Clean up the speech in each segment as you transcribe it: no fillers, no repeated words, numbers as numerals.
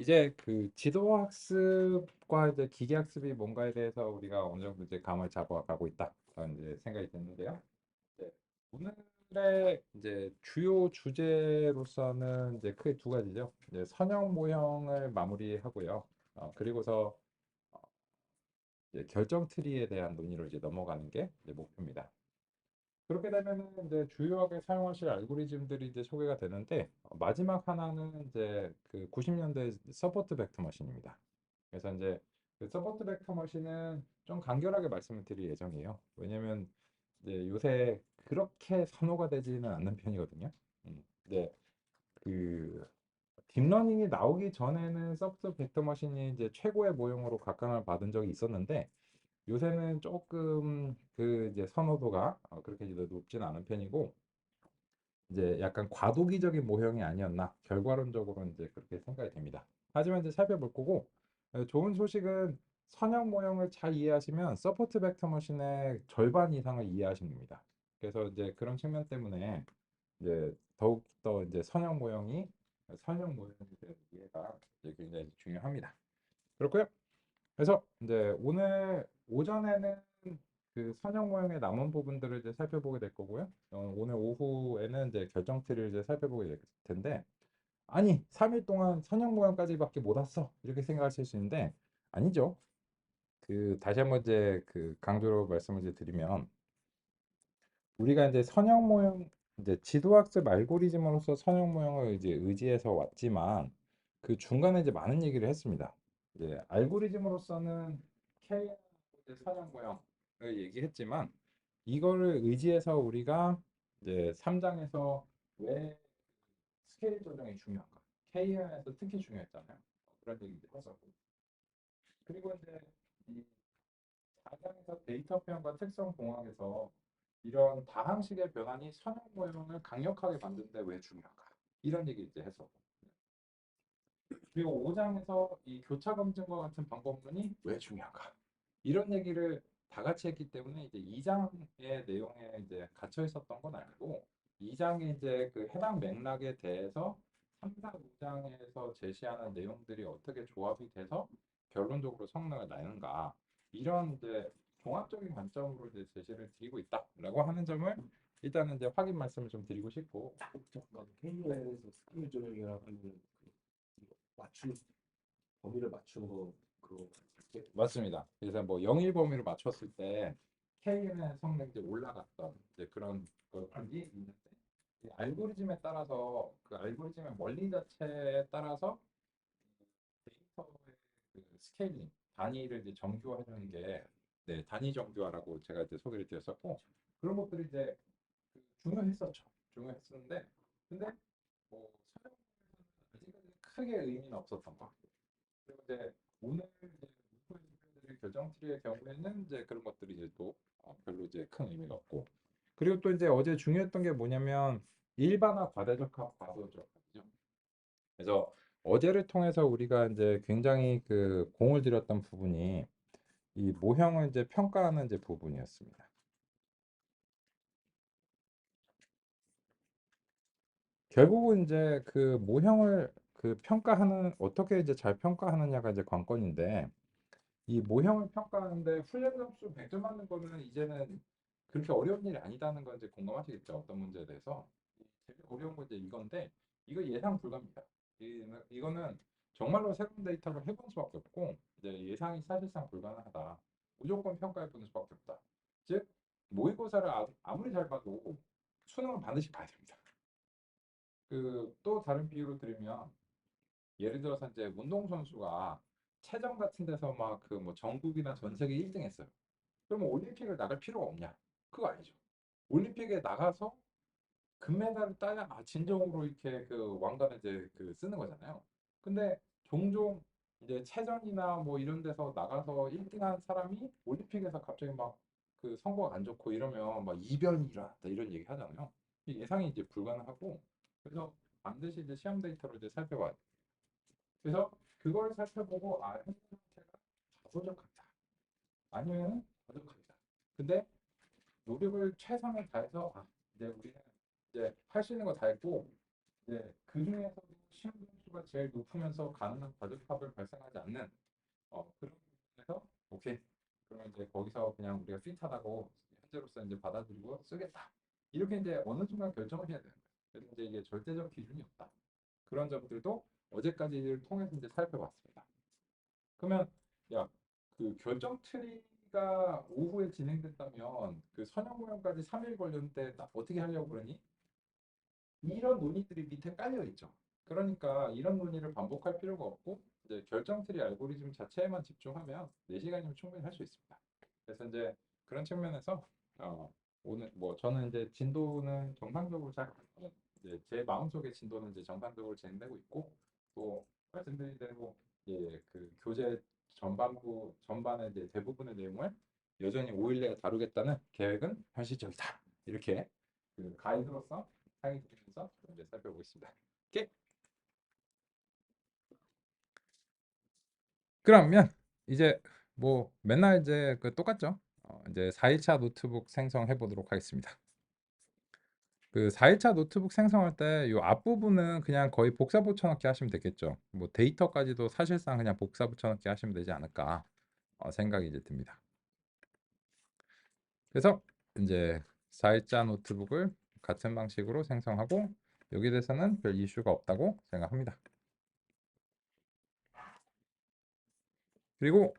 이제 그 지도 학습과 이제 기계 학습이 뭔가에 대해서 우리가 어느 정도 이제 감을 잡아가고 있다. 그런 이제 생각이 드는데요. 네. 오늘의 이제 주요 주제로서는 이제 크게 두 가지죠. 이제 선형 모형을 마무리하고요. 그리고서 어, 이제 결정 트리에 대한 논의로 이제 넘어가는 게 이제 목표입니다. 그렇게 되면은 이제 주요하게 사용하실 알고리즘들이 이제 소개가 되는데 마지막 하나는 이제 그 90년대 서포트 벡터 머신입니다. 그래서 이제 그 서포트 벡터 머신은 좀 간결하게 말씀을 드릴 예정이에요. 왜냐면 이제 요새 그렇게 선호가 되지는 않는 편이거든요. 근데 그 딥러닝이 나오기 전에는 서포트 벡터 머신이 이제 최고의 모형으로 각광을 받은 적이 있었는데 요새는 조금 그 이제 선호도가 그렇게 이제 높지는 않은 편이고 이제 약간 과도기적인 모형이 아니었나 결과론적으로 이제 그렇게 생각이 됩니다. 하지만 이제 살펴볼 거고 좋은 소식은 선형 모형을 잘 이해하시면 서포트 벡터 머신의 절반 이상을 이해하시는 겁니다. 그래서 이제 그런 측면 때문에 이제 더욱 더 이제 선형 모형에 대한 이해가 이제 굉장히 중요합니다. 그렇고요. 그래서 이제 오늘 오전에는 그 선형 모형의 남은 부분들을 이제 살펴보게 될 거고요. 오늘 오후에는 이제 결정트를 이제 살펴보게 될 텐데, 아니, 3일 동안 선형 모형까지밖에 못 왔어. 이렇게 생각하실 수 있는데, 아니죠. 그, 다시 한번 이제 그 강조로 말씀을 이제 드리면, 우리가 이제 선형 모형, 이제 지도학습 알고리즘으로서 선형 모형을 이제 의지해서 왔지만, 그 중간에 이제 많은 얘기를 했습니다. 이제 알고리즘으로서는 K 이제 선형 모형을 얘기했지만, 이거를 의지해서 우리가 이제 3장에서 왜 스케일 조정이 중요한가? KN에서 특히 중요했잖아요. 그런 얘기도 했었고. 그리고 이제 이 4장에서 데이터 표현과 특성 공학에서 이런 다항식의 변환이 선형 모형을 강력하게 만드는데 왜 중요한가? 이런 얘기 이제 했었고. 그리고 5장에서 이 교차 검증과 같은 방법론이 왜 중요한가? 이런 얘기를 다 같이 했기 때문에 이제 2장의 내용에 이제 갇혀 있었던 건 알고 2장에 이제 그 해당 맥락에 대해서 3, 4, 5장에서 제시하는 내용들이 어떻게 조합이 돼서 결론적으로 성능을 내는가 이런 이제 종합적인 관점으로 이제 제시를 드리고 있다라고 하는 점을 일단은 이제 확인 말씀을 좀 드리고 싶고 잠깐 KU에서 스킬 조정이라고 하는 이거 맞춤 범위를 맞춘 거 그거 같을게. 맞습니다. 그래서 뭐 영일 범위로 맞췄을 때 K의 성능이 올라갔던 이제 그런 것들이 있는데 이 알고리즘에 따라서 그 알고리즘의 원리 자체에 따라서 데이터의 그 스케일링 단위를 이제 정교화해 주는 게 네, 단위 정교화라고 제가 이제 소개를 드렸었고 그런 것들이 이제 그 중요했었죠. 중요했었는데 근데 뭐 사용에서는 아직까지 크게 의미는 없었던 것 같아요. 그리고 이제 오늘 이제 목표의 결정 트리의 경우에는 이제 그런 것들이 이제 또 별로 이제 큰 의미가 없고 그리고 또 이제 어제 중요했던 게 뭐냐면 일반화 과대적합 과소적합이죠. 그래서 어제를 통해서 우리가 이제 굉장히 그 공을 들였던 부분이 이 모형을 이제 평가하는 이제 부분이었습니다. 결국은 이제 그 모형을 그 평가하는 어떻게 이제 잘 평가하느냐가 이제 관건인데 이 모형을 평가하는데 훈련 점수 100점 맞는 거는 이제는 그렇게 어려운 일이 아니다는 건 이제 공감하시겠죠. 어떤 문제에 대해서. 제일 어려운 건 이제 이건데 이거 예상 불가입니다. 이거는 정말로 새로운 데이터를 해본 수밖에 없고 이제 예상이 사실상 불가능하다. 무조건 평가해보는 수밖에 없다. 즉 모의고사를 아무리 잘 봐도 수능은 반드시 봐야 됩니다. 그 또 다른 비유로 들으면 예를 들어서 이제 운동선수가 체전 같은 데서 막 그 뭐 전국이나 전 세계 1등 했어요. 그러면 올림픽을 나갈 필요가 없냐? 그거 아니죠. 올림픽에 나가서 금메달을 따야 진정으로 이렇게 그 왕관을 이제 그 쓰는 거잖아요. 근데 종종 이제 체전이나 뭐 이런 데서 나가서 1등한 사람이 올림픽에서 갑자기 막 그 성과가 안 좋고 이러면 막 이변이 일어났다 이런 얘기 하잖아요. 예상이 이제 불가능하고 그래서 반드시 이제 시험 데이터로 이제 살펴봐야 돼요. 그래서 그걸 살펴보고 현재 상태가 자소적합니다. 아니면 부족합니다. 근데 노력을 최선을 다해서 이제 우리는 이제 할 수 있는 거 다 했고 이제 그 중에서도 시험 점수 C수가 제일 높으면서 가능한 과적합을 발생하지 않는 그런 부분에서 오케이. 그러면 이제 거기서 그냥 우리가 핏하다고 현재로서 이제 받아들이고 쓰겠다. 이렇게 이제 어느 순간 결정을 해야 되는 거예요. 그래서 이제 이게 절대적 기준이 없다. 그런 점들도 어제까지를 통해서 이제 살펴봤습니다. 그러면 야, 그 결정 트리가 오후에 진행됐다면 그 선형 모형까지 3일 걸렸는데 나 어떻게 하려고 그러니? 이런 논의들이 밑에 깔려 있죠. 그러니까 이런 논의를 반복할 필요가 없고 이제 결정 트리 알고리즘 자체에만 집중하면 4시간이면 충분히 할 수 있습니다. 그래서 이제 그런 측면에서 오늘 뭐 저는 이제 진도는 정상적으로 이제 제 마음속에 진도는 이제 정상적으로 진행되고 있고 또 말씀드린 대로 그 교재 전반의 이제 대부분의 내용을 여전히 5일 내에 다루겠다는 계획은 현실적이다. 이렇게 그 가이드로서 사용이 되면서 이제 살펴보겠습니다. 오케이. 그러면 이제 뭐 맨날 이제 그 똑같죠. 이제 4일차 노트북 생성해 보도록 하겠습니다. 그 4일차 노트북 생성할 때 이 앞부분은 그냥 거의 복사 붙여넣기 하시면 되겠죠. 뭐 데이터까지도 사실상 그냥 복사 붙여넣기 하시면 되지 않을까 생각이 이제 듭니다. 그래서 이제 4일자 노트북을 같은 방식으로 생성하고 여기에 대해서는 별 이슈가 없다고 생각합니다. 그리고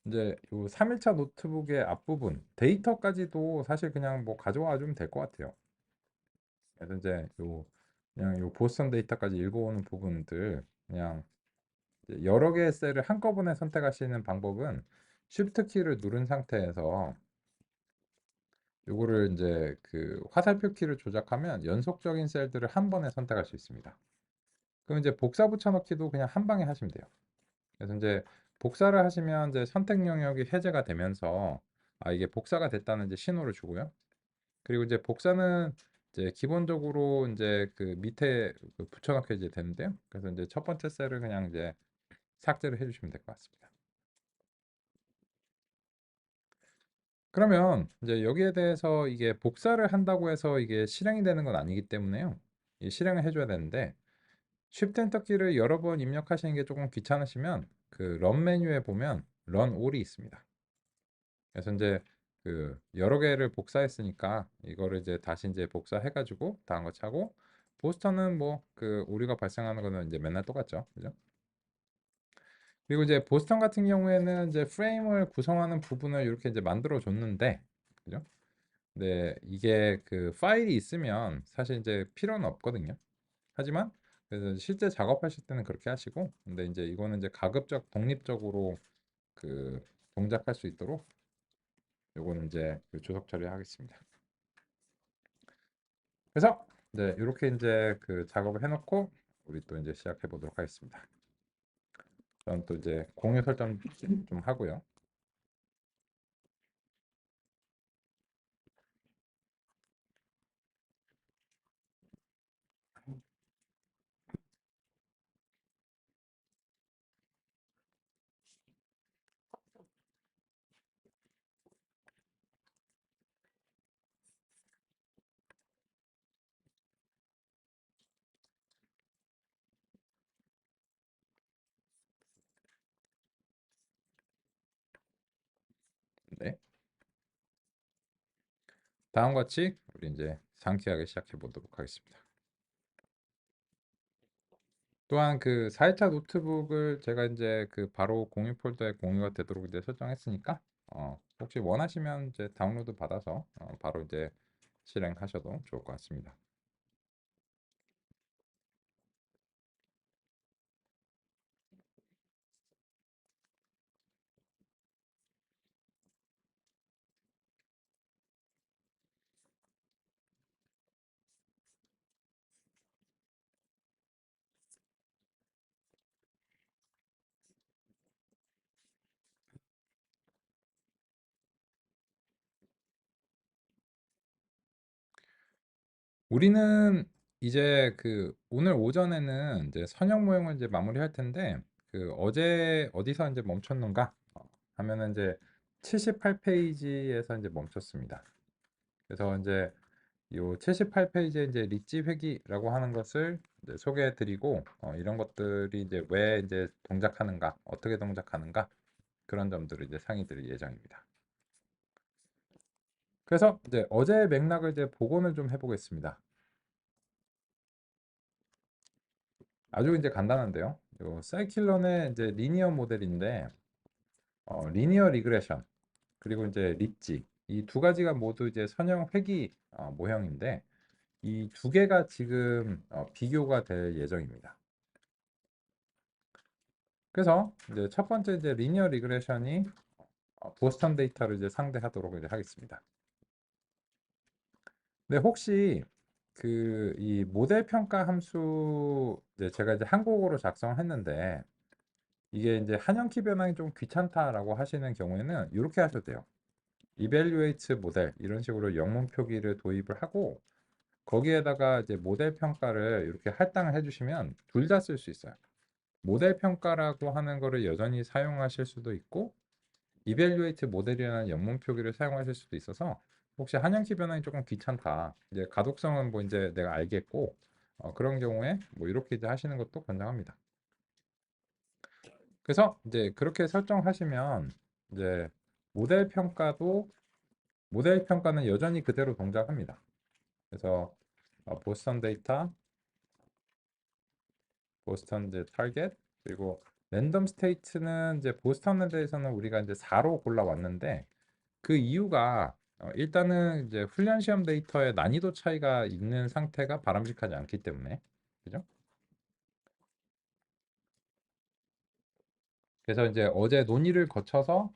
이제 요 3일차 노트북의 앞부분 데이터까지도 사실 그냥 뭐 가져와 주면 될 것 같아요. 그래서 이제 그냥 요 보스턴 데이터까지 읽어오는 부분들 그냥 이제 여러 개의 셀을 한꺼번에 선택하시는 방법은 Shift 키를 누른 상태에서 요거를 이제 그 화살표 키를 조작하면 연속적인 셀들을 한 번에 선택할 수 있습니다. 그럼 이제 복사 붙여넣기도 그냥 한 방에 하시면 돼요. 그래서 이제 복사를 하시면 이제 선택 영역이 해제가 되면서 이게 복사가 됐다는 이제 신호를 주고요. 그리고 이제 복사는 이제 기본적으로 이제 그 밑에 그 붙여넣게 이제 되는데요. 그래서 이제 첫 번째 셀을 그냥 이제 삭제를 해주시면 될 것 같습니다. 그러면 이제 여기에 대해서 이게 복사를 한다고 해서 이게 실행이 되는 건 아니기 때문에요. 이 실행을 해줘야 되는데 Shift 엔터 키를 여러 번 입력하시는 게 조금 귀찮으시면 그 런 메뉴에 보면 런 올이 있습니다. 그래서 이제 그 여러 개를 복사했으니까 이거를 이제 다시 이제 복사해가지고 다음 거 차고 보스턴은 뭐 그 오류가 발생하는 거는 이제 맨날 똑같죠, 그죠? 그리고 이제 보스턴 같은 경우에는 이제 프레임을 구성하는 부분을 이렇게 이제 만들어 줬는데, 그죠? 근데 이게 그 파일이 있으면 사실 이제 필요는 없거든요. 하지만 그래서 실제 작업하실 때는 그렇게 하시고, 근데 이제 이거는 이제 가급적 독립적으로 그 동작할 수 있도록 요거는 이제 그 조석 처리하겠습니다. 그래서 이제 이렇게 이제 그 작업을 해놓고 우리 또 이제 시작해 보도록 하겠습니다. 저는 또 이제 공유 설정 좀 하고요. 네. 다음과 같이 우리 이제 상쾌하게 시작해 보도록 하겠습니다. 또한 그 4일차 노트북을 제가 이제 그 바로 공유 폴더에 공유가 되도록 이제 설정했으니까 혹시 원하시면 이제 다운로드 받아서 바로 이제 실행하셔도 좋을 것 같습니다. 우리는 이제 그 오늘 오전에는 이제 선형 모형을 이제 마무리할 텐데 그 어제 어디서 이제 멈췄는가 하면은 이제 78페이지에서 이제 멈췄습니다. 그래서 이제 요 78페이지에 이제 리지 회귀라고 하는 것을 이제 소개해 드리고 이런 것들이 이제 왜 이제 동작하는가, 어떻게 동작하는가 그런 점들을 이제 상의 드릴 예정입니다. 그래서 이제 어제의 맥락을 이제 복원을 좀 해보겠습니다. 아주 이제 간단한데요. 요 사이클론의 이제 리니어 모델인데 리니어 리그레션 그리고 이제 립지 이 두 가지가 모두 이제 선형 회귀 모형인데 이 두 개가 지금 비교가 될 예정입니다. 그래서 이제 첫 번째 이제 리니어 리그레션이 보스턴 데이터를 이제 상대하도록 이제 하겠습니다. 근데 혹시 그 이 모델 평가 함수 이제 제가 이제 한국어로 작성했는데 이게 이제 한영키 변환이 좀 귀찮다라고 하시는 경우에는 이렇게 하셔도 돼요. evaluate 모델 이런 식으로 영문 표기를 도입을 하고 거기에다가 이제 모델 평가를 이렇게 할당을 해주시면 둘 다 쓸 수 있어요. 모델 평가라고 하는 거를 여전히 사용하실 수도 있고 evaluate 모델이라는 영문 표기를 사용하실 수도 있어서 혹시 한영키 변환이 조금 귀찮다. 이제 가독성은 뭐 이제 내가 알겠고 그런 경우에 뭐 이렇게 이제 하시는 것도 권장합니다. 그래서 이제 그렇게 설정하시면 이제 모델 평가도 모델 평가는 여전히 그대로 동작합니다. 그래서 보스턴 데이터, 보스턴 이제 타겟 그리고 랜덤 스테이트는 이제 보스턴에 대해서는 우리가 이제 4로 골라왔는데 그 이유가 일단은 이제 훈련 시험 데이터의 난이도 차이가 있는 상태가 바람직하지 않기 때문에 그죠? 그래서 이제 어제 논의를 거쳐서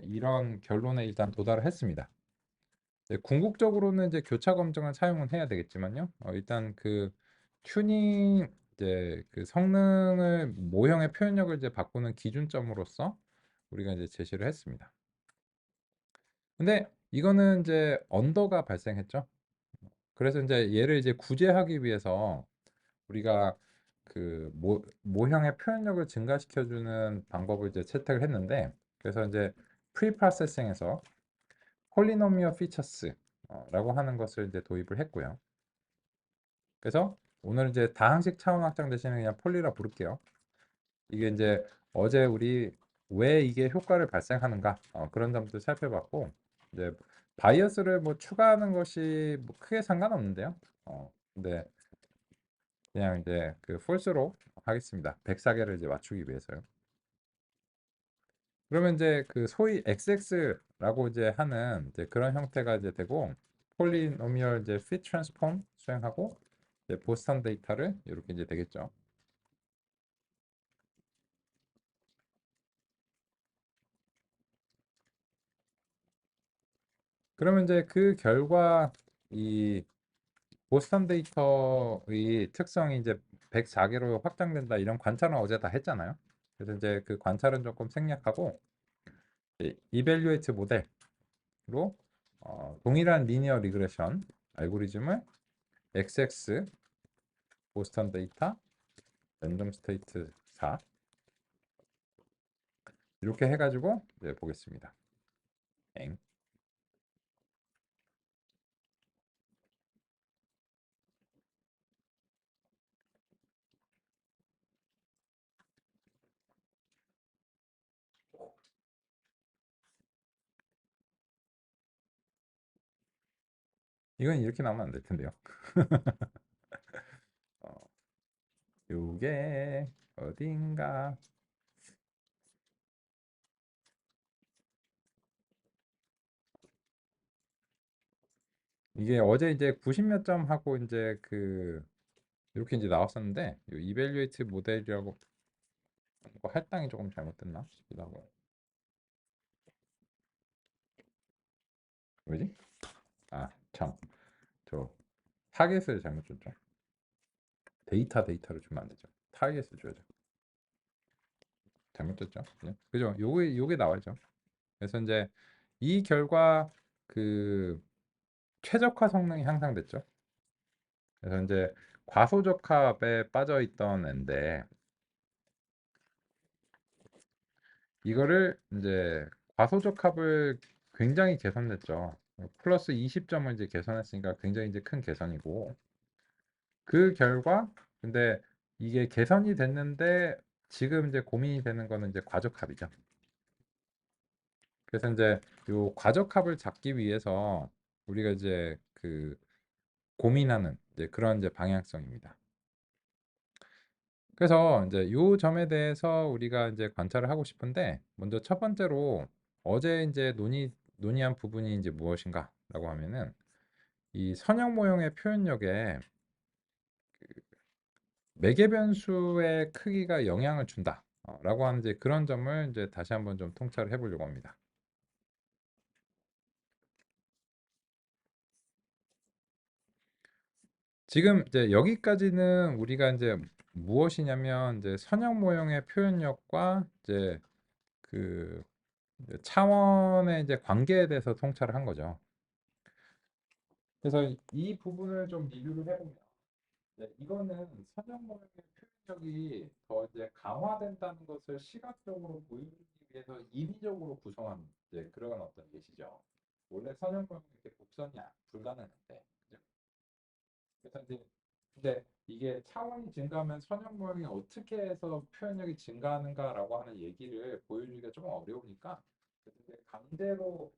이런 결론에 일단 도달을 했습니다. 네, 궁극적으로는 이제 교차 검증을 사용은 해야 되겠지만요. 일단 그 튜닝 이제 그 성능을 모형의 표현력을 이제 바꾸는 기준점으로서 우리가 이제 제시를 했습니다. 근데 이거는 이제 언더가 발생했죠. 그래서 이제 얘를 이제 구제하기 위해서 우리가 그 모형의 표현력을 증가시켜주는 방법을 이제 채택을 했는데 그래서 이제 프리프로세싱에서 폴리노미얼 피처스 라고 하는 것을 이제 도입을 했고요. 그래서 오늘 이제 다항식 차원 확장 대신에 그냥 폴리라 부를게요. 이게 이제 어제 우리 왜 이게 효과를 발생하는가 그런 점도 살펴봤고 이제 바이어스를 뭐 추가하는 것이 뭐 크게 상관없는데요. 근데 그냥 이제 그 폴스로 하겠습니다. 104개를 이제 맞추기 위해서요. 그러면 이제 그 소위 XX라고 이제 하는 이제 그런 형태가 이제 되고 폴리노미얼 이제 fit 트랜스폼 수행하고 이제 보스턴 데이터를 이렇게 이제 되겠죠. 그러면 이제 그 결과 이 보스턴 데이터의 특성이 이제 104개로 확장된다 이런 관찰은 어제 다 했잖아요. 그래서 이제 그 관찰은 조금 생략하고 이벨류에이트 모델로 동일한 리니어 리그레션 알고리즘을 XX 보스턴 데이터 랜덤 스테이트 4 이렇게 해가지고 이제 보겠습니다. 엥. 이건 이렇게 나오면 안 될 텐데요. 어, 요게 어딘가 이게 어제 이제 90 몇 점 하고 이제 그 이렇게 이제 나왔었는데 이 이벨리에이트 모델이라고 뭐 할당이 조금 잘못됐나 싶기도 하고 왜지? 아 참 저 타겟을 잘못 줬죠. 데이터를 주면 안 되죠. 타겟을 줘야죠. 잘못 줬죠. 그죠? 요게 나와야죠. 그래서 이제 이 결과 그 최적화 성능이 향상됐죠. 그래서 이제 과소적합에 빠져 있던 앤데 이거를 이제 과소적합을 굉장히 개선했죠. 플러스 20점을 이제 개선했으니까 굉장히 이제 큰 개선이고, 그 결과 근데 이게 개선이 됐는데 지금 이제 고민이 되는 거는 이제 과적합이죠. 그래서 이제 요 과적합을 잡기 위해서 우리가 이제 그 고민하는 이제 그런 이제 방향성입니다. 그래서 이제 요 점에 대해서 우리가 이제 관찰을 하고 싶은데, 먼저 첫 번째로 어제 이제 논의한 부분이 이제 무엇인가라고 하면은, 이 선형 모형의 표현력에 매개 변수의 크기가 영향을 준다. 라고 하는 이제 그런 점을 이제 다시 한번 좀 통찰을 해보려고 합니다. 지금 이제 여기까지는 우리가 이제 무엇이냐면, 이제 선형 모형의 표현력과 이제 그 이제 차원의 이제 관계에 대해서 통찰을 한 거죠. 그래서 이 부분을 좀 리뷰를 해보면, 이거는 선형 모형의 표현력이 더 이제 강화된다는 것을 시각적으로 보여주기 위해서 인위적으로 구성한 이제 그런 어떤 예시죠. 원래 선형 모형은 이렇게 곡선이 불가능한데, 그죠? 그래서 이제 근데 이게 차원이 증가하면 선형 모형이 어떻게 해서 표현력이 증가하는가라고 하는 얘기를 보여주기가 조금 어려우니까, 그래서 이제 강제로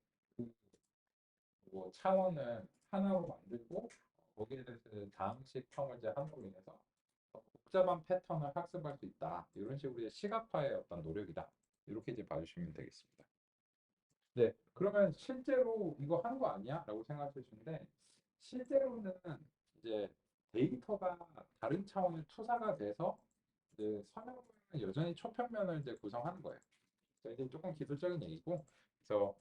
뭐 차원을 하나로 만들고 거기에 대해서 다항식형을 이제 함으로 인해서 더 복잡한 패턴을 학습할 수 있다. 이런 식으로 이제 시각화의 어떤 노력이다. 이렇게 이제 봐주시면 되겠습니다. 네, 그러면 실제로 이거 한 거 아니야? 라고 생각하실 텐데, 실제로는 이제 데이터가 다른 차원의 투사가 돼서 이제 선형은 여전히 초평면을 이제 구성하는 거예요. 이제 조금 기술적인 얘기고, 그래서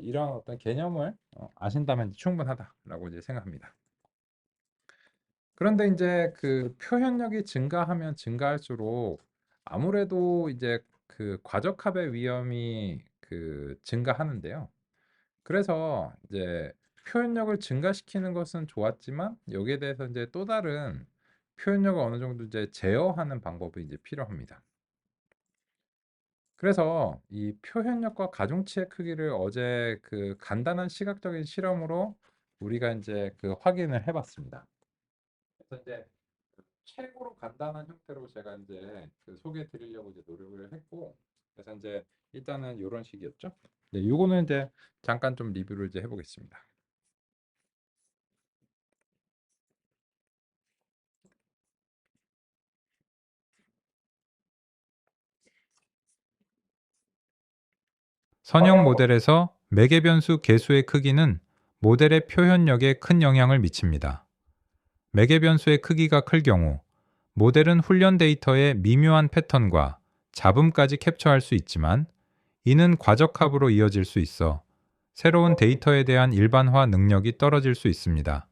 이러한 어떤 개념을 아신다면 충분하다라고 이제 생각합니다. 그런데 이제 그 표현력이 증가하면 증가할수록 아무래도 이제 그 과적합의 위험이 그 증가하는데요. 그래서 이제 표현력을 증가시키는 것은 좋았지만, 여기에 대해서 이제 또 다른 표현력을 어느 정도 이제 제어하는 방법이 이제 필요합니다. 그래서 이 표현력과 가중치의 크기를 어제 그 간단한 시각적인 실험으로 우리가 이제 그 확인을 해봤습니다. 그래서 이제 최고로 간단한 형태로 제가 이제 그 소개해 드리려고 이제 노력을 했고, 그래서 이제 일단은 이런 식이었죠. 네, 요거는 이제 잠깐 좀 리뷰를 이제 해보겠습니다. 선형 모델에서 매개 변수 개수의 크기는 모델의 표현력에 큰 영향을 미칩니다. 매개 변수의 크기가 클 경우 모델은 훈련 데이터의 미묘한 패턴과 잡음까지 캡처할 수 있지만, 이는 과적합으로 이어질 수 있어 새로운 데이터에 대한 일반화 능력이 떨어질 수 있습니다.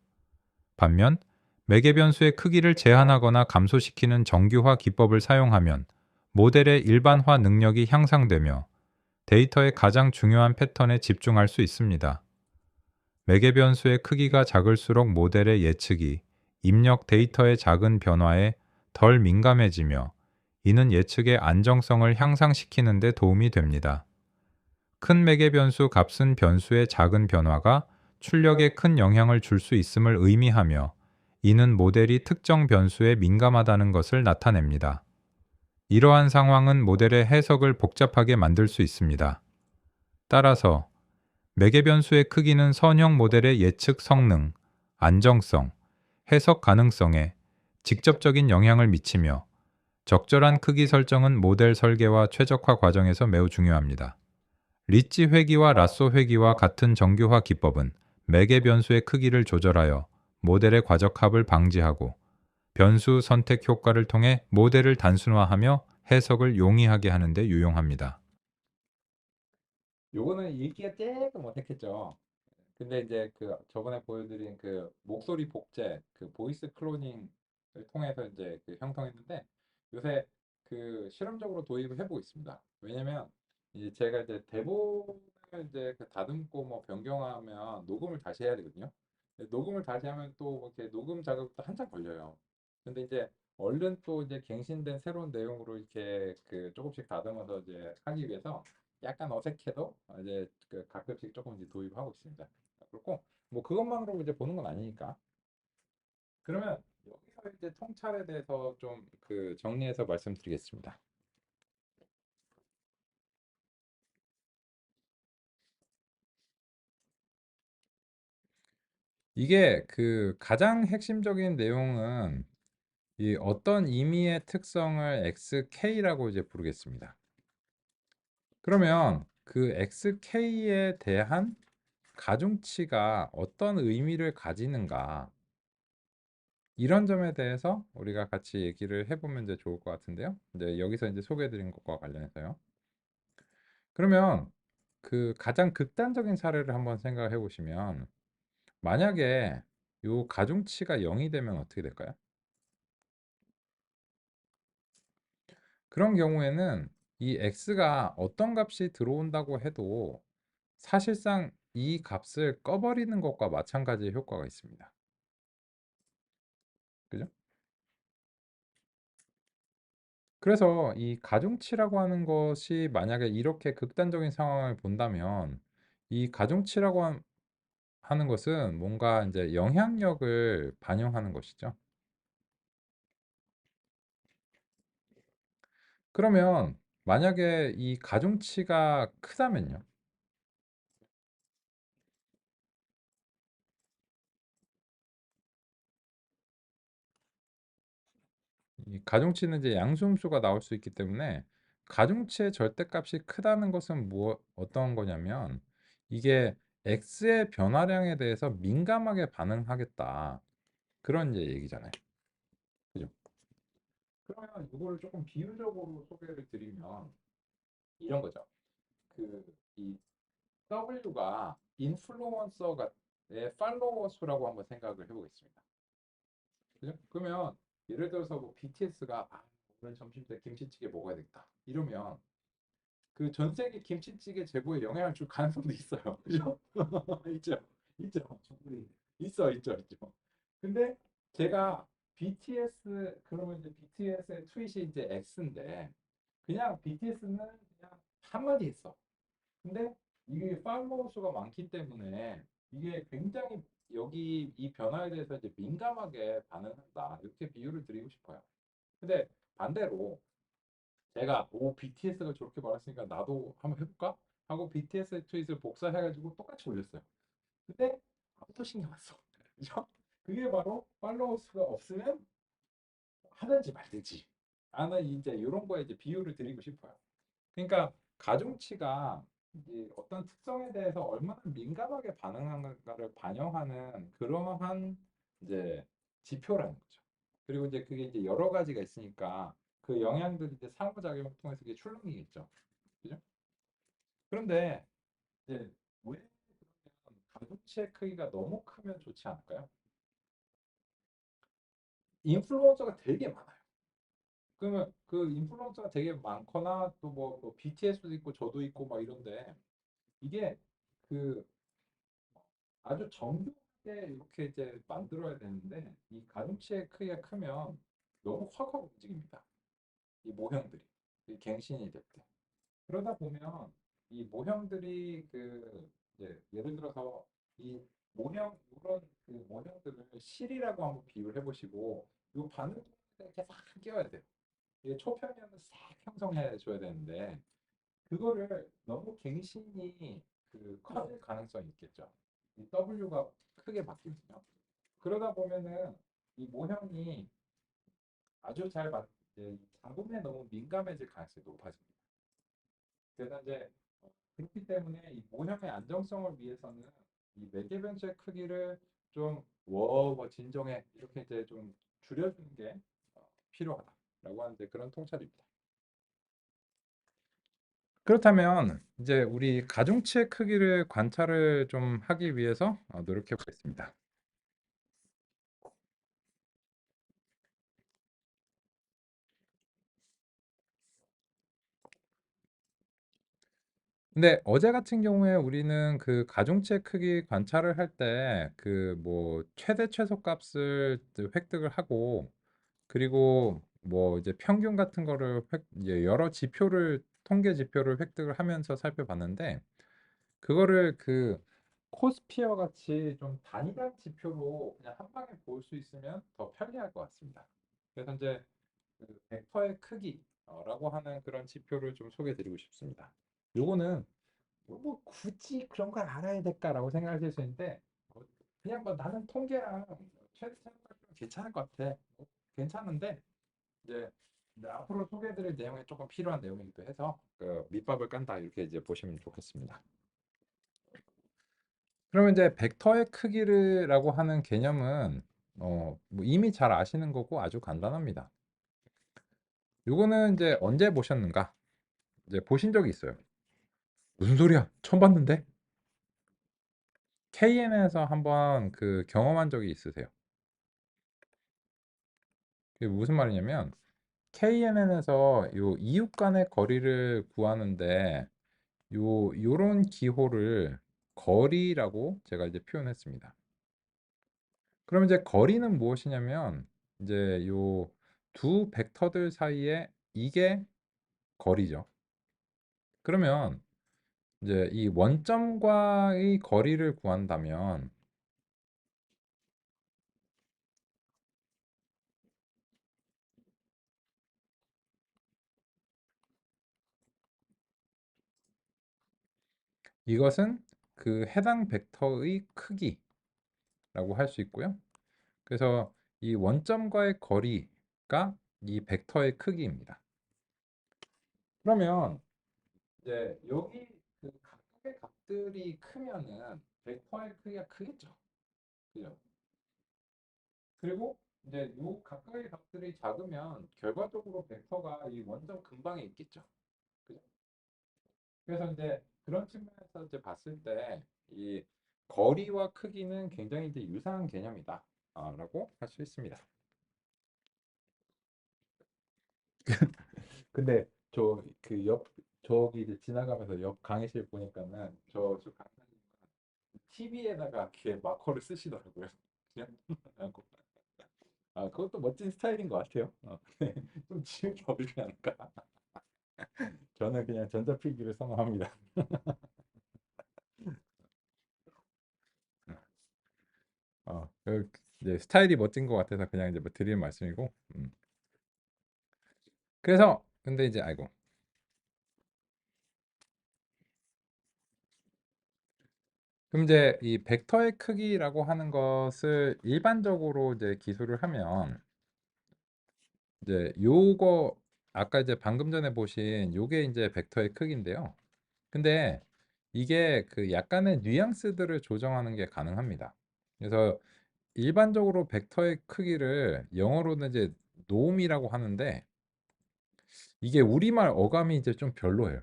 반면 매개 변수의 크기를 제한하거나 감소시키는 정규화 기법을 사용하면 모델의 일반화 능력이 향상되며 데이터의 가장 중요한 패턴에 집중할 수 있습니다. 매개 변수의 크기가 작을수록 모델의 예측이 입력 데이터의 작은 변화에 덜 민감해지며, 이는 예측의 안정성을 향상시키는 데 도움이 됩니다. 큰 매개 변수 값은 변수의 작은 변화가 출력에 큰 영향을 줄 수 있음을 의미하며, 이는 모델이 특정 변수에 민감하다는 것을 나타냅니다. 이러한 상황은 모델의 해석을 복잡하게 만들 수 있습니다. 따라서 매개 변수의 크기는 선형 모델의 예측 성능, 안정성, 해석 가능성에 직접적인 영향을 미치며, 적절한 크기 설정은 모델 설계와 최적화 과정에서 매우 중요합니다. 리치 회귀와 라쏘 회귀와 같은 정규화 기법은 매개 변수의 크기를 조절하여 모델의 과적합을 방지하고, 변수 선택 효과를 통해 모델을 단순화하며 해석을 용이하게 하는 데 유용합니다. 요거는 읽기가 조금 어색했죠. 근데 이제 그 저번에 보여드린 그 목소리 복제, 그 보이스 클로닝을 통해서 이제 그 형성했는데, 요새 그 실험적으로 도입을 해보고 있습니다. 왜냐면 이제 제가 이제 대본을 이제 그 다듬고 뭐 변경하면 녹음을 다시 해야 되거든요. 근데 녹음을 다시 하면 또 이렇게 녹음 작업도 한참 걸려요. 근데 이제 얼른 또 이제 갱신된 새로운 내용으로 이렇게 그 조금씩 다듬어서 이제 하기 위해서 약간 어색해도 이제 그 가끔씩 조금 이제 도입하고 있습니다. 그렇고 뭐 그것만으로 이제 보는 건 아니니까. 그러면 여기서 이제 통찰에 대해서 좀 그 정리해서 말씀드리겠습니다. 이게 그 가장 핵심적인 내용은 이 어떤 임의의 특성을 xk라고 이제 부르겠습니다. 그러면 그 xk에 대한 가중치가 어떤 의미를 가지는가 이런 점에 대해서 우리가 같이 얘기를 해보면 이제 좋을 것 같은데요. 이제 여기서 이제 소개해드린 것과 관련해서요. 그러면 그 가장 극단적인 사례를 한번 생각해 보시면 만약에 요 가중치가 0이 되면 어떻게 될까요? 그런 경우에는 이 x가 어떤 값이 들어온다고 해도 사실상 이 값을 꺼버리는 것과 마찬가지의 효과가 있습니다. 그죠? 그래서 이 가중치라고 하는 것이 만약에 이렇게 극단적인 상황을 본다면 이 가중치라고 하는 것은 뭔가 이제 영향력을 반영하는 것이죠. 그러면 만약에 이 가중치가 크다면요. 이 가중치는 이제 양수음수가 나올 수 있기 때문에 가중치의 절대값이 크다는 것은 어떤 거냐면 이게 x의 변화량에 대해서 민감하게 반응하겠다. 그런 이제 얘기잖아요. 그죠? 그러면 이거를 조금 비유적으로 소개를 드리면 이런 거죠. 그 이 W가 인플루언서의 팔로워 수라고 한번 생각을 해보겠습니다. 그죠? 그러면 예를 들어서 뭐 BTS가 오늘 점심 때 김치찌개 먹어야 겠다 이러면 그 전 세계 김치찌개 제보에 영향을 줄 가능성도 있어요. 그죠? 있죠. 있죠. 충분히 있죠. 근데 제가 BTS 그러면 이제 BTS의 트윗이 이제 X인데 그냥 BTS는 그냥 한마디 했어. 근데 이게 팔로워 수가 많기 때문에 이게 굉장히 여기 이 변화에 대해서 이제 민감하게 반응한다. 이렇게 비유를 드리고 싶어요. 근데 반대로 제가 BTS가 저렇게 말했으니까 나도 한번 해볼까? 하고 BTS의 트윗을 복사해가지고 똑같이 올렸어요. 근데 아무도 신경 안 써. 그죠? 그게 바로 팔로워 수가 없으면 하든지 말든지. 나는 이제 이런 거에 이제 비유를 드리고 싶어요. 그러니까 가중치가 이제 어떤 특성에 대해서 얼마나 민감하게 반응하는가를 반영하는 그러한 이제 지표라는 거죠. 그리고 이제 그게 이제 여러 가지가 있으니까 그 영향들이 이제 상호작용을 통해서 이게 출렁이겠죠. 그죠? 그런데 이제 왜 그러면 가중치의 크기가 너무 크면 좋지 않을까요? 인플루언서가 되게 많아요. 그러면 그 인플루언서가 되게 많거나 또 뭐 BTS도 있고 저도 있고 막 이런데 이게 그 아주 정교하게 이렇게 이제 만들어야 되는데 이 가중치의 크기가 크면 너무 확확 움직입니다. 이 모형들이 이 갱신이 될 때. 그러다 보면 이 모형들이 그 이제 예를 들어서 이 모형 이런 그 모형들을 실이라고 한번 비유를 해보시고 이 바늘 이렇게 싹 끼워야 돼요. 이게 초평면을 싹 형성해 줘야 되는데 그거를 너무 갱신이 그 커질 가능성이 있겠죠. 이 W가 크게 바뀌거든요. 그러다 보면은 이 모형이 아주 잘 이제 잡음에 너무 민감해질 가능성이 높아집니다. 그래서 이제 그렇기 때문에 이 모형의 안정성을 위해서는 이 매개 변수의 크기를 좀 진정해 이렇게 이제 좀 줄여주는 게 필요하다라고 하는데 그런 통찰입니다. 그렇다면 이제 우리 가중치의 크기를 관찰을 좀 하기 위해서 노력해 보겠습니다. 근데 어제 같은 경우에 우리는 그 가중치의 크기 관찰을 할 때 그 뭐 최대 최소값을 획득을 하고 그리고 뭐 이제 평균 같은 거를 이제 여러 지표를 통계 지표를 획득을 하면서 살펴봤는데 그거를 그 코스피어 같이 좀 단일한 지표로 그냥 한 방에 볼 수 있으면 더 편리할 것 같습니다. 그래서 이제 그 벡터의 크기라고 하는 그런 지표를 좀 소개해 드리고 싶습니다. 요거는 뭐 굳이 그런 걸 알아야 될까라고 생각하실 수 있는데 그냥 뭐 나는 통계랑 최대한 괜찮을 것 같아. 괜찮은데 이제 앞으로 소개해드릴 내용에 조금 필요한 내용이기도 해서 그 밑밥을 깐다 이렇게 이제 보시면 좋겠습니다. 그러면 이제 벡터의 크기라고 하는 개념은 뭐 이미 잘 아시는 거고 아주 간단합니다. 요거는 이제 언제 보셨는가? 이제 보신 적이 있어요. 무슨 소리야? 처음 봤는데? KN에서 한번 그 경험한 적이 있으세요? 그게 무슨 말이냐면 KNN에서 요 이웃 간의 거리를 구하는데 요런 기호를 거리라고 제가 이제 표현했습니다. 그럼 이제 거리는 무엇이냐면 이제 요 두 벡터들 사이에 이게 거리죠. 그러면 이제 이 원점과의 거리를 구한다면 이것은 그 해당 벡터의 크기라고 할 수 있고요. 그래서 이 원점과의 거리가 이 벡터의 크기입니다. 그러면 이제 여기 그 각각의 값들이 크면은 벡터의 크기가 크겠죠. 그죠? 그리고 이제 요 각각의 값들이 작으면 결과적으로 벡터가 이 원점 근방에 있겠죠. 그죠? 그래서 이제 그런 측면에서 이제 봤을 때 이 거리와 크기는 굉장히 이제 유사한 개념이다. 라고 할 수 있습니다. 근데 저 그 옆 저기 이제 지나가면서 옆 강의실 보니까는 저 강사님 TV에다가 이렇게 마커를 쓰시더라고요. 그냥 하고. 그것도 멋진 스타일인 것 같아요. 좀 지우기 어렵지 않을까? 저는 그냥 전자필기를 선호합니다. 이제 스타일이 멋진 것 같아서 그냥 이제 뭐 드리는 말씀이고. 그래서 근데 이제 아이고. 그럼 이제 이 벡터의 크기라고 하는 것을 일반적으로 이제 기술을 하면 이제 요거 아까 이제 방금 전에 보신 요게 이제 벡터의 크기인데요. 근데 이게 그 약간의 뉘앙스들을 조정하는 게 가능합니다. 그래서 일반적으로 벡터의 크기를 영어로는 이제 놈이라고 하는데 이게 우리말 어감이 이제 좀 별로예요.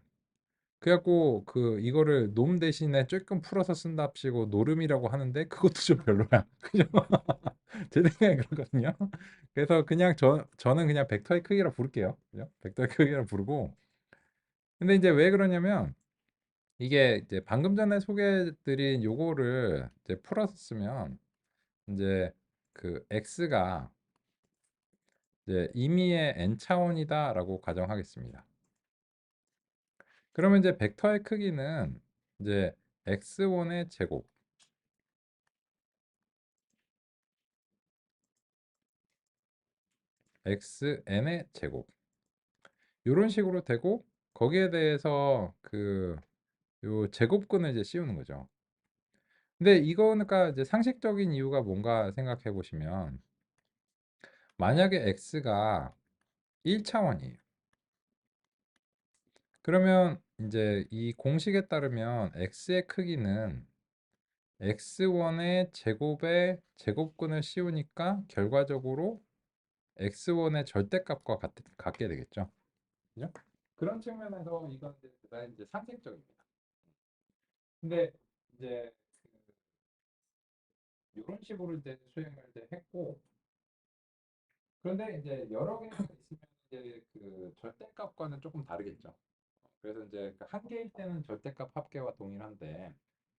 그래갖고 그 이거를 놈 대신에 조금 풀어서 쓴답시고 노름이라고 하는데 그것도 좀 별로야. 그죠? 제 생각에 그렇거든요. 그래서 그냥 저는 그냥 벡터의 크기라 부를게요. 그죠? 벡터의 크기라 부르고. 근데 이제 왜 그러냐면 이게 이제 방금 전에 소개해드린 요거를 이제 풀어서 쓰면 이제 그 x가 이제 임의의 n 차원이다라고 가정하겠습니다. 그러면 이제 벡터의 크기는 이제 x1의 제곱 xn의 제곱 이런 식으로 되고 거기에 대해서 그 요 제곱근을 이제 씌우는 거죠. 근데 이거니까 이제 상식적인 이유가 뭔가 생각해 보시면 만약에 x가 1차원이에요. 그러면 이제 이 공식에 따르면 x의 크기는 x1의 제곱에 제곱근을 씌우니까 결과적으로 x1의 절대값과 같게 되겠죠. 그죠? 그런 측면에서 이건 이제 대단히 이제 상식적입니다. 근데 이제 이런 식으로 이제 수행을 이제 했고 그런데 이제 여러 개가 있으면 이제 그 절대값과는 조금 다르겠죠. 그래서 이제 그 한 개일 때는 절대값 합계와 동일한데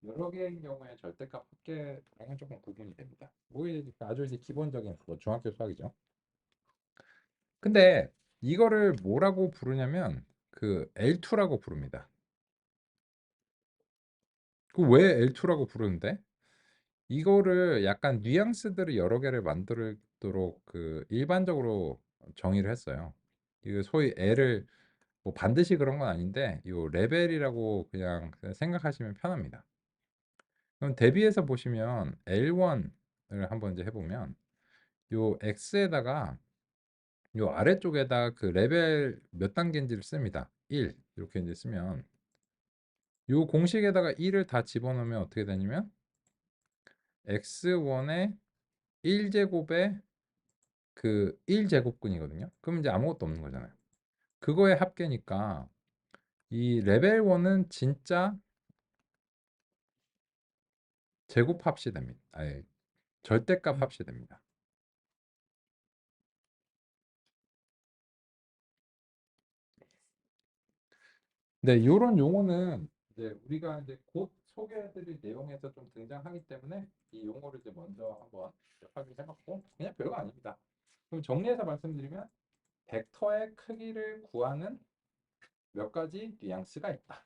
여러 개인 경우에 절대값 합계랑은 조금 구분이 됩니다. 뭐 이제 아주 이제 기본적인 뭐 중학교 수학이죠. 근데 이거를 뭐라고 부르냐면 그 L2라고 부릅니다. 그 왜 L2라고 부르는데? 이거를 약간 뉘앙스들을 여러 개를 만들도록 그 일반적으로 정의를 했어요. 이거 소위 L을 뭐 반드시 그런 건 아닌데 이 레벨이라고 그냥 생각하시면 편합니다. 그럼 대비해서 보시면 L1을 한번 이제 해보면 요 X에다가 요 아래쪽에다 그 레벨 몇 단계인지를 씁니다. 1 이렇게 이제 쓰면 요 공식에다가 1을 다 집어넣으면 어떻게 되냐면 x1의 1제곱의 그 1제곱근이거든요. 그럼 이제 아무것도 없는 거잖아요. 그거의 합계니까 이 레벨 1은 진짜 제곱 합시 됩니다. 아니, 절대값 합시 됩니다. 네, 요런 용어는 이제 우리가 이제 곧 소개해드릴 내용에서 좀 등장하기 때문에 이 용어를 이제 먼저 한번 확인해봤고 그냥 별거 아닙니다. 그럼 정리해서 말씀드리면 벡터의 크기를 구하는 몇 가지 뉘앙스가 있다.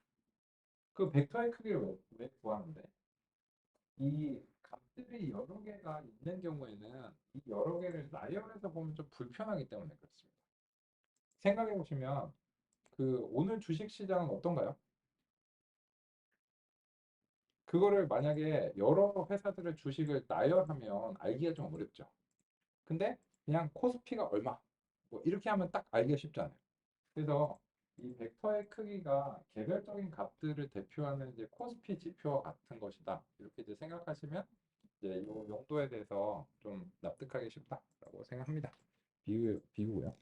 그 벡터의 크기를 왜 구하는데? 이 값들이 여러 개가 있는 경우에는 이 여러 개를 나열해서 보면 좀 불편하기 때문에 그렇습니다. 생각해 보시면 그 오늘 주식 시장은 어떤가요? 그거를 만약에 여러 회사들의 주식을 나열하면 알기가 좀 어렵죠. 근데 그냥 코스피가 얼마 뭐 이렇게 하면 딱 알기가 쉽잖아요. 그래서 이 벡터의 크기가 개별적인 값들을 대표하는 이제 코스피 지표와 같은 것이다. 이렇게 이제 생각하시면 이제 이 용도에 대해서 좀 납득하기 쉽다라고 생각합니다. 비유고요.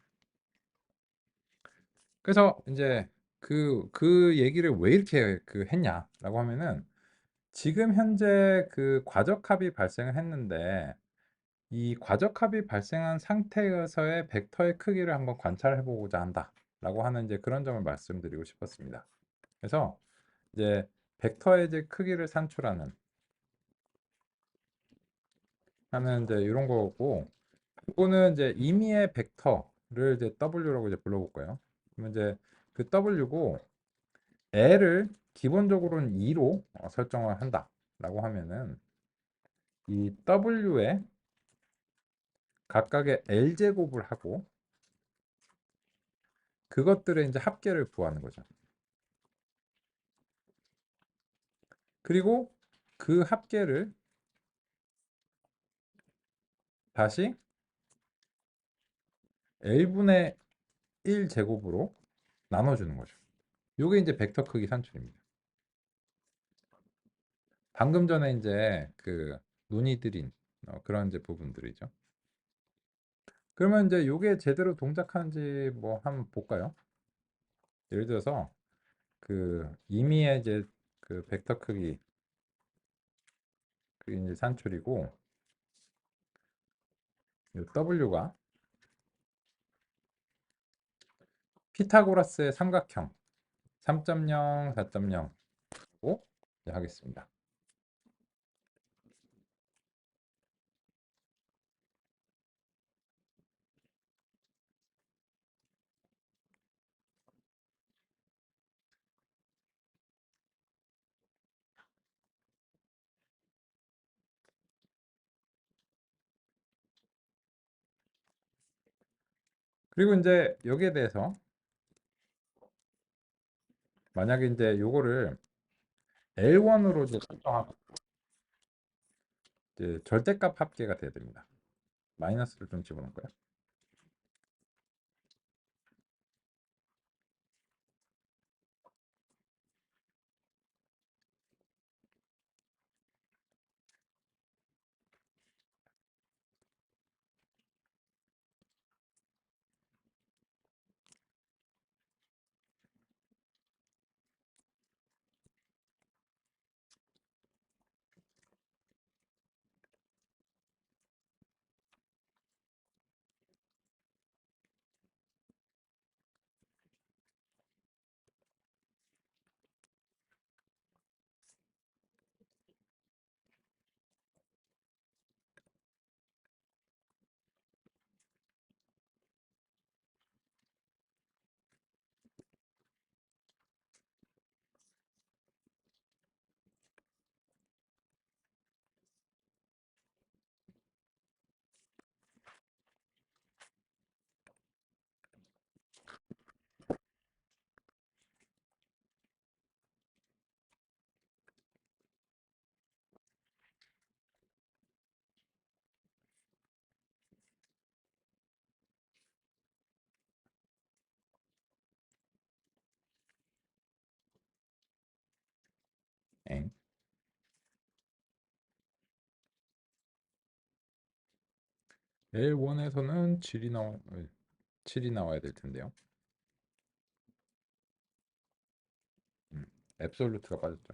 그래서 이제 그 얘기를 왜 이렇게 했냐라고 하면은 지금 현재 그 과적합이 발생을 했는데 이 과적합이 발생한 상태에서의 벡터의 크기를 한번 관찰해 보고자 한다라고 하는 이제 그런 점을 말씀드리고 싶었습니다. 그래서 이제 벡터의 이제 크기를 산출하는 하는 이제 이런 거고 이거는 이제 임의의 벡터를 이제 W라고 이제 불러볼까요? 그러면 이제 그 W고 L을 기본적으로는 2로 설정을 한다라고 하면은 이 W에 각각의 L 제곱을 하고 그것들의 이제 합계를 구하는 거죠. 그리고 그 합계를 다시 L분의 1 제곱으로 나눠주는 거죠. 이게 이제 벡터 크기 산출입니다. 방금 전에 이제 그 논의드린 그런 이제 부분들이죠. 그러면 이제 이게 제대로 동작하는지 뭐 한번 볼까요? 예를 들어서 그 임의의 이제 그 벡터 크기 그게 이제 산출이고 이 W가 피타고라스의 삼각형 3.0, 4.0고 하겠습니다. 그리고 이제 여기에 대해서 만약에 이제 요거를 L1으로 이제 설정하면 이제 절대값 합계가 돼야 됩니다. 마이너스를 좀 집어넣을까요? L1에서는 7이 나와야 될 텐데요. 음, 앱솔루트가 빠졌죠.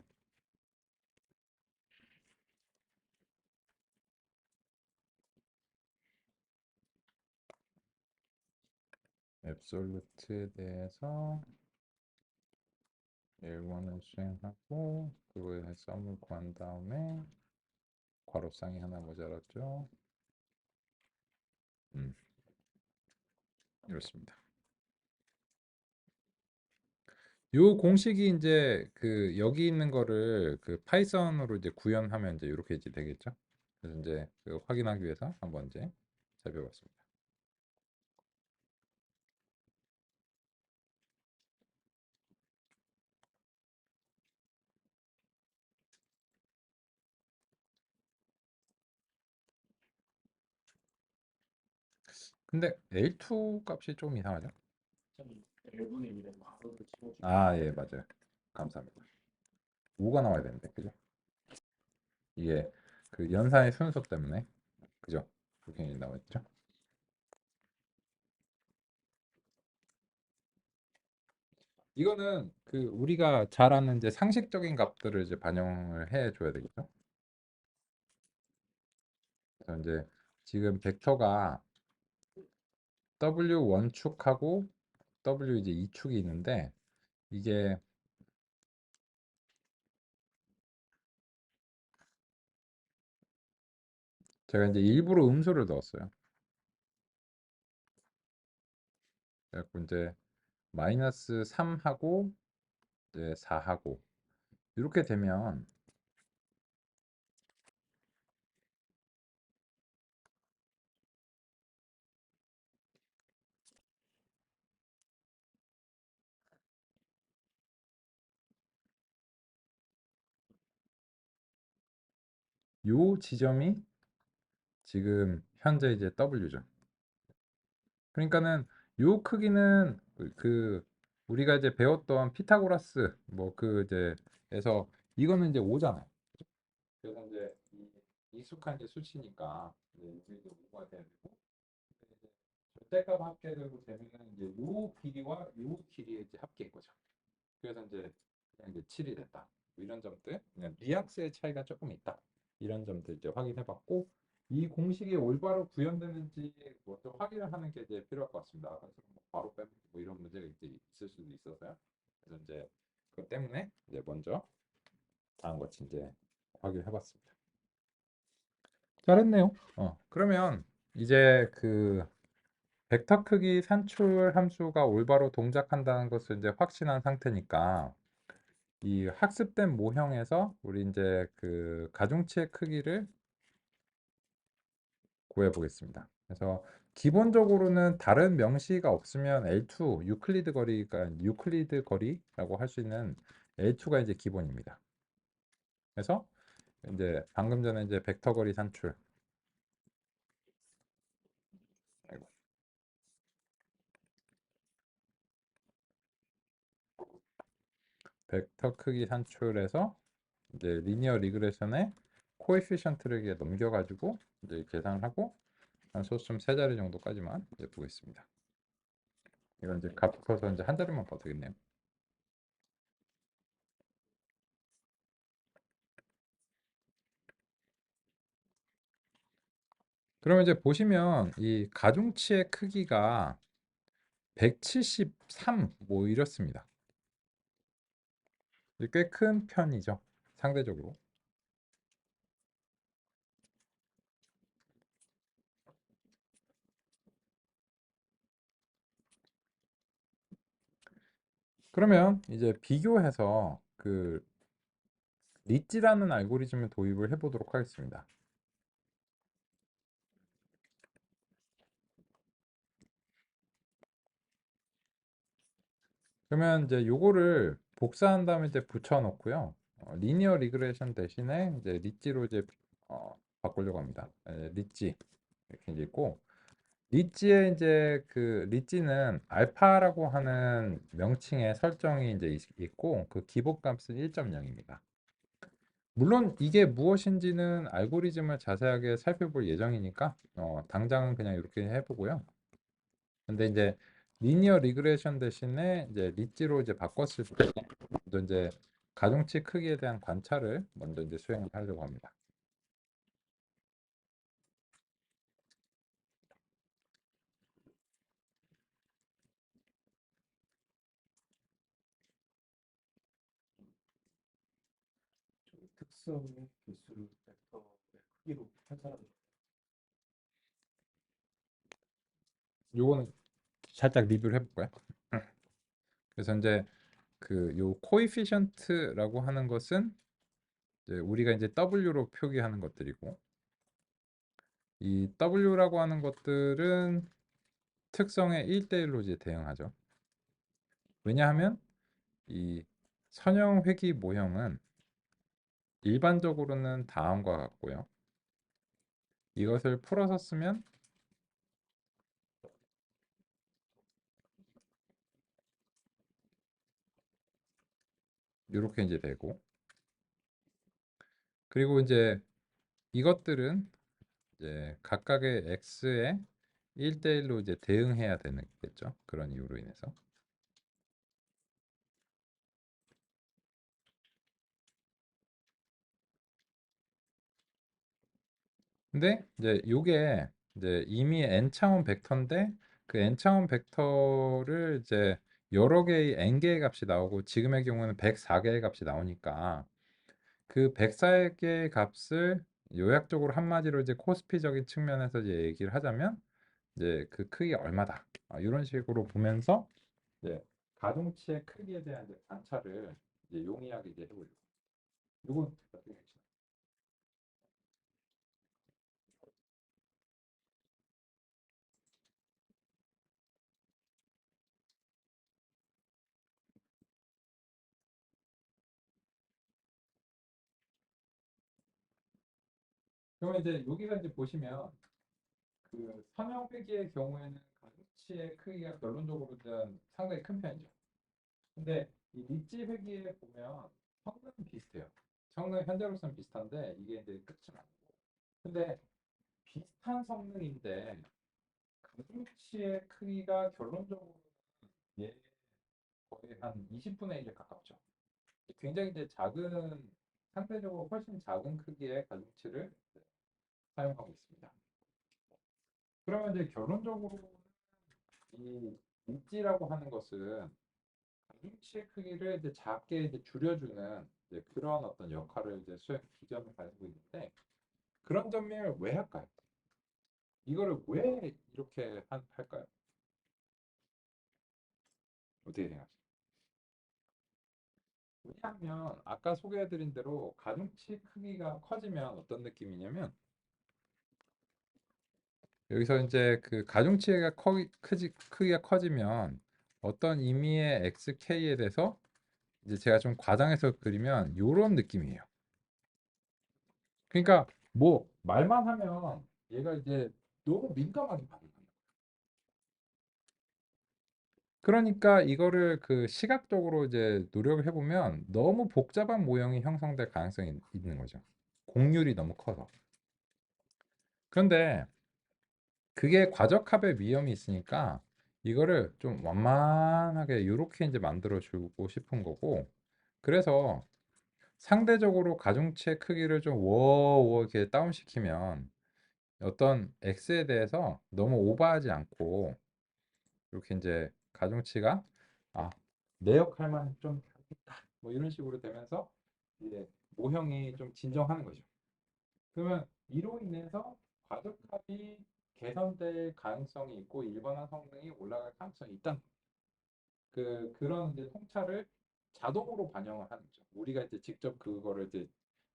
앱솔루트에 대해서 L1을 수행하고 그거에 썸을 구한 다음에 괄호쌍이 하나 모자랐죠. 음, 이렇습니다. 요 공식이 이제 그 여기 있는 거를 그 파이썬으로 이제 구현하면 이제 이렇게 이제 되겠죠. 그래서 이제 그 확인하기 위해서 한번 이제 살펴봤습니다. 근데 L2 값이 좀 이상하죠? 참 L분의 1에 가로를 치워주고 아, 예, 맞아요. 감사합니다. 5가 나와야 되는데, 그죠? 이게 그 연산의 순서 때문에, 그죠? 그렇게 나왔죠. 이거는 그 우리가 잘 아는 이제 상식적인 값들을 이제 반영을 해 줘야 되겠죠. 그래서 이제 지금 벡터가 W1축하고 W 이제 2축이 있는데 이게 제가 이제 일부러 음수를 넣었어요. 그래갖고 이제 마이너스 3하고 이제 4하고 이렇게 되면 요 지점이 지금 현재 이제 W죠. 그러니까는 요 크기는 그 우리가 이제 배웠던 피타고라스 뭐 그 이제 에서 이거는 이제 5잖아요. 그래서 이제 익숙한 이제 수치니까 이제 이게 5가 돼야 되고 이제 절대값 합계되고 되면은 이제 요 길이와 요 길이의 이제 합계인 거죠. 그래서 이제 그냥 이제 7이 됐다. 뭐 이런 점들 그냥 뉘앙스의 차이가 조금 있다. 이런 점들 이제 확인해봤고 이 공식이 올바로 구현되는지 먼저 확인을 하는 게 이제 필요할 것 같습니다. 그래서 뭐 바로 빼고 뭐 이런 문제가 이제 있을 수도 있어서요. 그래서 이제 그것 때문에 이제 먼저 다음 같이 이제 확인해봤습니다. 잘했네요. 그러면 이제 그 벡터 크기 산출 함수가 올바로 동작한다는 것을 이제 확신한 상태니까 이 학습된 모형에서 우리 이제 그 가중치의 크기를 구해 보겠습니다. 그래서 기본적으로는 다른 명시가 없으면 L2 유클리드 거리라고 할 수 있는 L2가 이제 기본입니다. 그래서 이제 방금 전에 이제 벡터 거리 산출 아이고, 벡터 크기 산출에서 이제 리니어 리그레션의 코에피션트를 이렇게 넘겨가지고 이제 계산을 하고 한 소수점 세 자리 정도까지만 이제 보겠습니다. 이건 이제 값 커서 이제 한 자리만 봐도 되겠네요. 그러면 이제 보시면 이 가중치의 크기가 173 뭐 이렇습니다. 꽤 큰 편이죠. 상대적으로. 그러면 이제 비교해서 그 리찌라는 알고리즘을 도입을 해보도록 하겠습니다. 그러면 이제 요거를 복사한 다음에 이제 붙여 놓고요. 리니어 리그레션 대신에 이제 리찌로 이제 바꾸려고 합니다. 리찌 이렇게 이제 있고 리찌에 이제 그 리찌는 알파라고 하는 명칭의 설정이 이제 있고 그 기본값은 1.0입니다. 물론 이게 무엇인지는 알고리즘을 자세하게 살펴볼 예정이니까 당장은 그냥 이렇게 해보고요. 근데 이제 리니어 리그레션 대신에 이제 리지로 이제 바꿨을 때 먼저 이제 가중치 크기에 대한 관찰을 먼저 이제 수행을 하려고 합니다. 좀 특성의 개수를 벡터의 크기로 환산하는 요거는 살짝 리뷰를 해볼까요? 그래서 이제 그 요 코이피션트라고 하는 것은 이제 우리가 이제 W로 표기하는 것들이고 이 W라고 하는 것들은 특성에 1대1로 이제 대응하죠. 왜냐하면 이 선형 회귀 모형은 일반적으로는 다음과 같고요. 이것을 풀어서 쓰면 이렇게 이제 되고 그리고 이제 이것들은 이제 각각의 x에 1대1로 이제 대응해야 되겠죠. 그런 이유로 인해서. 근데 이제 요게 이제 이미 n차원 벡터인데 그 n차원 벡터를 이제 여러 개의 n개의 값이 나오고 지금의 경우는 104개의 값이 나오니까 그 104개의 값을 요약적으로 한마디로 이제 코스피적인 측면에서 이제 얘기를 하자면 이제 그 크기가 얼마다 이런 식으로 보면서 이제 가중치의 크기에 대한 이제 관찰을 이제 용이하게 이제 해보려고. 요건 어떻게 생각하시나요? 그러면 이제 여기가 이제 보시면 그 선형회기의 경우에는 가중치의 크기가 결론적으로 상당히 큰 편이죠. 근데 이 리지 회기에 보면 성능은 비슷해요. 성능 현재로서는 비슷한데 이게 이제 끝은 아니고. 근데 비슷한 성능인데 가중치의 크기가 결론적으로 얘 거의 한 20분의 1에 가깝죠. 굉장히 이제 작은 상대적으로 훨씬 작은 크기의 가중치를 사용하고 있습니다. 그러면 이제 결론적으로 이 입지라고 하는 것은 가중치의 크기를 이제 작게 이제 줄여주는 이제 그런 어떤 역할을 이제 수행 기점을 가지고 있는데 그런 점을 왜 할까요? 이거를 왜 이렇게 할까요? 어떻게 생각하세요? 왜냐하면 아까 소개해드린 대로 가중치 크기가 커지면 어떤 느낌이냐면 여기서 이제 그 가중치가 크기가 커지면 어떤 의미의 xk에 대해서 이제 제가 좀 과장해서 그리면 이런 느낌이에요. 그러니까 뭐 말만 하면 얘가 이제 너무 민감하게 반응한다. 그러니까 이거를 그 시각적으로 이제 노력을 해보면 너무 복잡한 모형이 형성될 가능성이 있는 거죠. 곡률이 너무 커서. 그런데 그게 과적합의 위험이 있으니까 이거를 좀 완만하게 이렇게 이제 만들어 주고 싶은 거고 그래서 상대적으로 가중치의 크기를 좀 워워 이렇게 다운시키면 어떤 x에 대해서 너무 오버하지 않고 이렇게 이제 가중치가 아, 내 역할만 좀 하겠다 뭐 이런 식으로 되면서 이제 모형이 좀 진정하는 거죠. 그러면 이로 인해서 과적합이 개선될 가능성이 있고 일반화 성능이 올라갈 가능성이 있다. 그런 이제 통찰을 자동으로 반영을 하는 거죠. 우리가 이제 직접 그거를 이제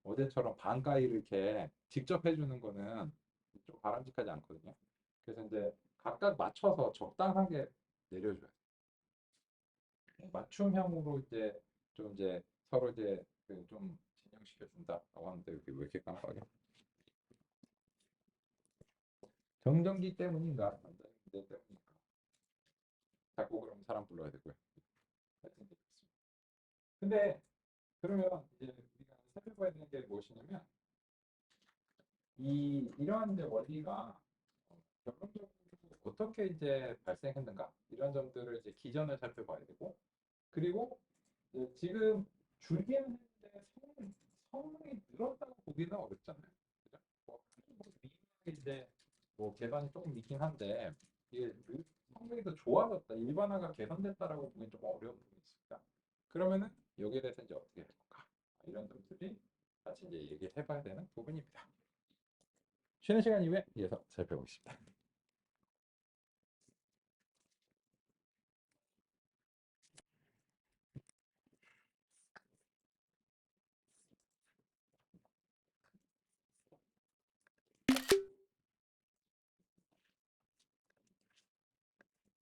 어제처럼 반가이를 이렇게 직접 해주는 거는 좀 바람직하지 않거든요. 그래서 이제 각각 맞춰서 적당하게 내려줘요. 맞춤형으로 이제 좀 이제 서로 이제 그좀 진행시켜 준다라고 하는데 여기 왜 이렇게 깜빡이야? 정전기 때문인가? 문제 때문인가? 자꾸 그럼 사람 불러야 되고요. 하여튼 그렇습니다. 근데 그러면 이제 우리가 살펴봐야 되는 게 무엇이냐면 이러한 이제 원리가 결론적으로 어떻게 이제 발생했는가 이런 점들을 이제 기전을 살펴봐야 되고 그리고 지금 줄기는 했는데 성능이 늘었다고 보기는 어렵잖아요. 그죠? 뭐 미묘하게 이제 뭐 개선이 조금 있긴 한데 이게 성능이 더 좋아졌다, 일반화가 개선됐다라고 보기는 좀 어려운 부분이 있습니다. 그러면은 여기에 대해서 이제 어떻게 해볼까? 이런 점들이 같이 이제 얘기해봐야 되는 부분입니다. 쉬는 시간 이후에 이어서 살펴보겠습니다.